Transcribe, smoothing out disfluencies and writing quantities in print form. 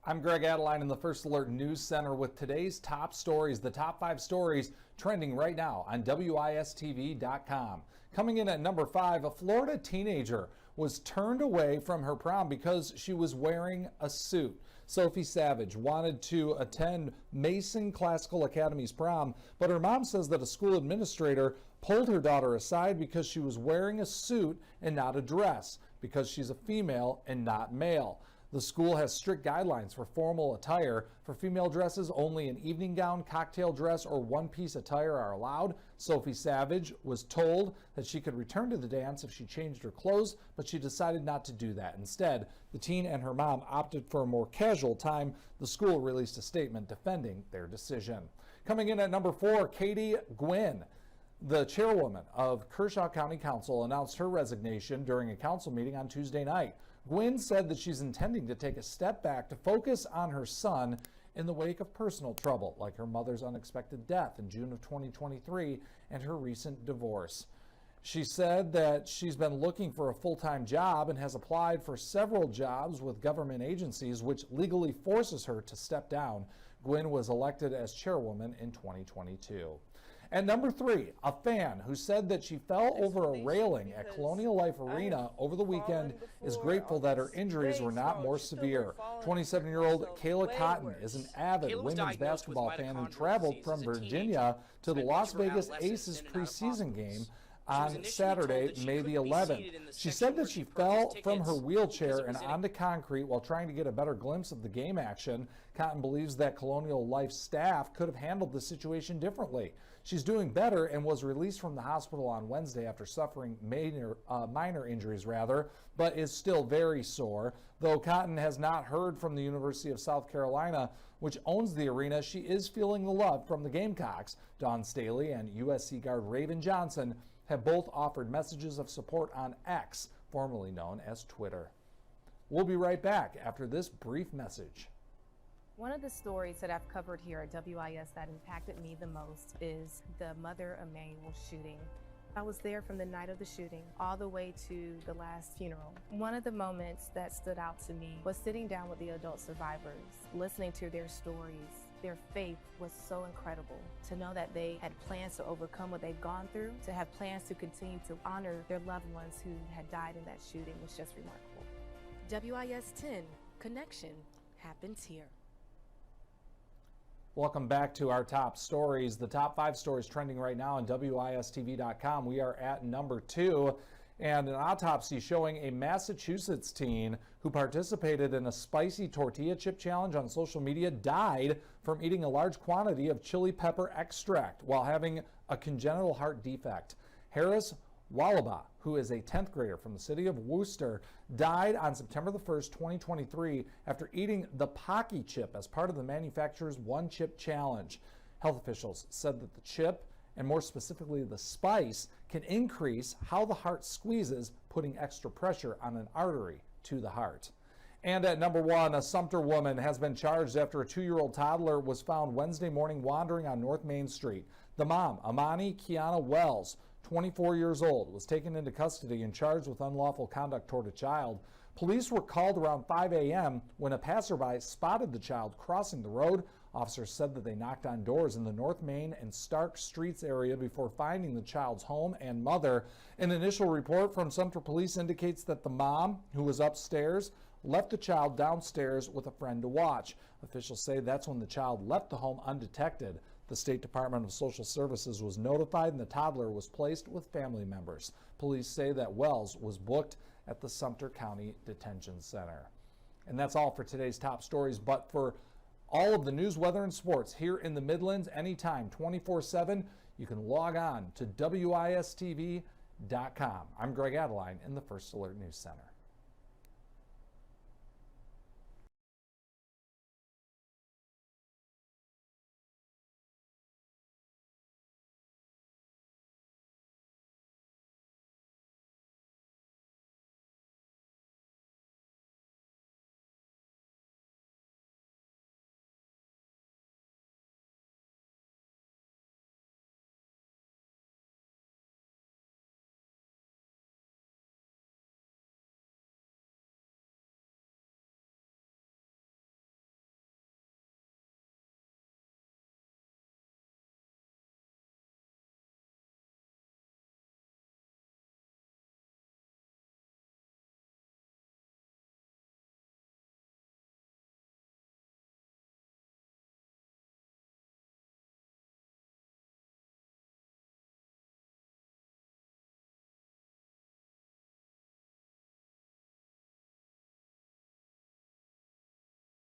I'm Greg Adeline in the First Alert News Center with today's top stories, the top 5 stories trending right now on WISTV.com. Coming in at number 5, a Florida teenager was turned away from her prom because she was wearing a suit. Sophie Savage wanted to attend Mason Classical Academy's prom, but her mom says that a school administrator pulled her daughter aside because she was wearing a suit and not a dress, because she's a female and not male. The school has strict guidelines for formal attire. For female dresses, only an evening gown, cocktail dress, or one-piece attire are allowed. Sophie Savage was told that she could return to the dance if she changed her clothes, but she decided not to do that. Instead, the teen and her mom opted for a more casual time. The school released a statement defending their decision. Coming in at number 4, Katie Gwynn. The chairwoman of Kershaw County Council announced her resignation during a council meeting on Tuesday night. Gwynn said that she's intending to take a step back to focus on her son in the wake of personal trouble, like her mother's unexpected death in June of 2023 and her recent divorce. She said that she's been looking for a full-time job and has applied for several jobs with government agencies, which legally forces her to step down. Gwynn was elected as chairwoman in 2022. At number 3, a fan who said that she fell over a railing at Colonial Life Arena over the weekend is grateful that her injuries were not more severe. 27-year-old Kayla Cotton is an avid women's basketball fan who traveled from Virginia to the Las Vegas Aces preseason game on Saturday, May the 11th. She said that she fell from her wheelchair and onto concrete while trying to get a better glimpse of the game action. Cotton believes that Colonial Life staff could have handled the situation differently. She's doing better and was released from the hospital on Wednesday after suffering minor injuries, but is still very sore. Though Cotton has not heard from the University of South Carolina, which owns the arena, she is feeling the love from the Gamecocks. Dawn Staley and USC guard Raven Johnson have both offered messages of support on X, formerly known as Twitter. We'll be right back after this brief message. One of the stories that I've covered here at WIS that impacted me the most is the Mother Emanuel shooting. I was there from the night of the shooting all the way to the last funeral. One of the moments that stood out to me was sitting down with the adult survivors, listening to their stories. Their faith was so incredible. To know that they had plans to overcome what they've gone through, to have plans to continue to honor their loved ones who had died in that shooting was just remarkable. WIS 10 Connection happens here. Welcome back to our top stories. The top 5 stories trending right now on WISTV.com. We are at number 2, and an autopsy showing a Massachusetts teen who participated in a spicy tortilla chip challenge on social media died from eating a large quantity of chili pepper extract while having a congenital heart defect. Harris Walaba, who is a 10th grader from the city of Worcester, died on September the 1st, 2023 after eating the Pocky chip as part of the manufacturer's One Chip Challenge. Health officials said that the chip, and more specifically the spice, can increase how the heart squeezes, putting extra pressure on an artery to the heart. And at number 1, a Sumter woman has been charged after a 2-year-old toddler was found Wednesday morning wandering on North Main Street. The mom, Amani Kiana Wells, 24 years old, was taken into custody and charged with unlawful conduct toward a child. Police were called around 5 a.m. when a passerby spotted the child crossing the road. Officers said that they knocked on doors in the North Main and Stark Streets area before finding the child's home and mother. An initial report from Sumter Police indicates that the mom, who was upstairs, left the child downstairs with a friend to watch. Officials say that's when the child left the home undetected. The State Department of Social Services was notified and the toddler was placed with family members. Police say that Wells was booked at the Sumter County Detention Center. And that's all for today's top stories, but for all of the news, weather, and sports here in the Midlands anytime, 24/7, you can log on to WISTV.com. I'm Greg Adeline in the First Alert News Center.